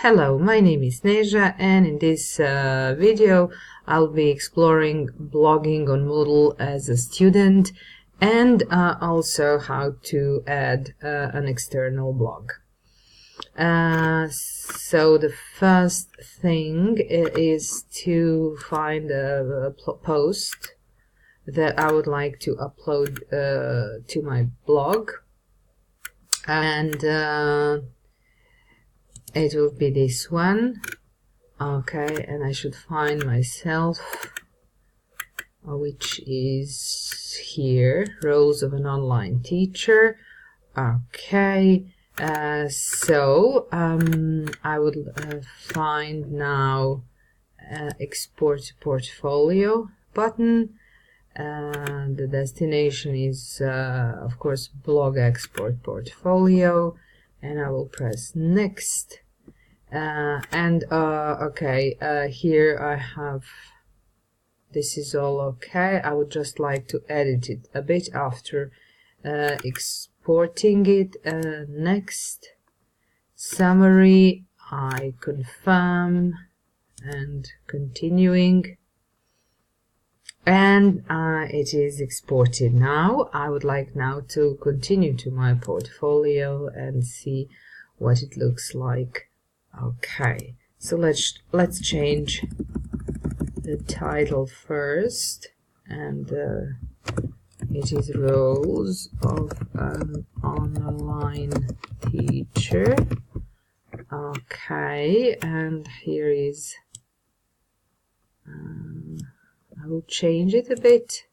Hello, my name is Neja, and in this video I'll be exploring blogging on Moodle as a student and also how to add an external blog. So the first thing is to find a post that I would like to upload to my blog, and it will be this one. Okay, and I should find myself, which is here, roles of an online teacher. Okay, so I would find now export to portfolio button. The destination is of course blog export portfolio, and I will press next. Okay, here I have, this is all okay. I would just like to edit it a bit after exporting it. Next, summary, I confirm and continuing, and it is exported now. I would like now to continue to my portfolio and see what it looks like. Okay, so let's change the title first, and it is roles of an online teacher. Okay, and here is I will change it a bit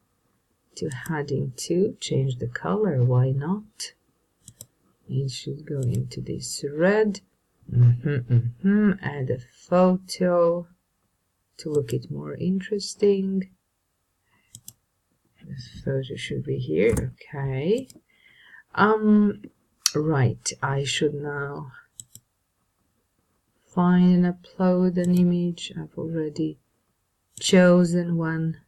to heading 2, change the color, why not? It should go into this red. Add a photo to look it more interesting. The photo should be here. Okay. Right, I should now find and upload an image. I've already chosen one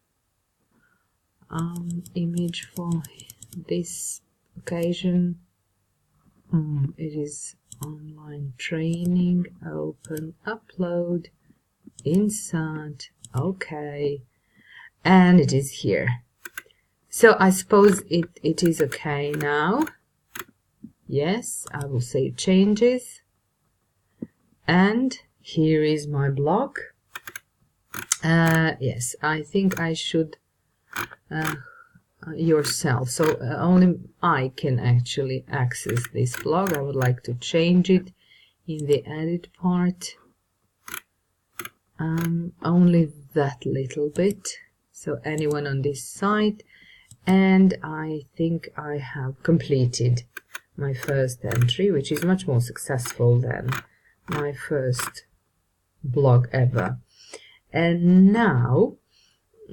image for this occasion. It is online training, open, upload, insert. Okay, and it is here. So I suppose it is okay now. Yes, I will save changes, and here is my blog. Yes, I think I should yourself, so only I can actually access this blog. I would like to change it in the edit part, only that little bit, so anyone on this site, and I think I have completed my first entry, which is much more successful than my first blog ever. And now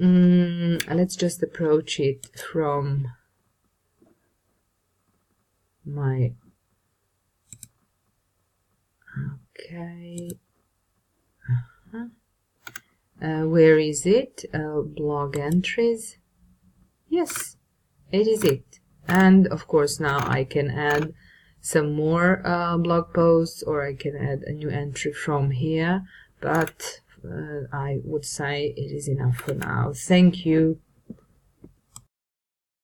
let's just approach it from my, okay, where is it? Blog entries. Yes, it is it. And of course now I can add some more blog posts, or I can add a new entry from here, but I would say it is enough for now. Thank you.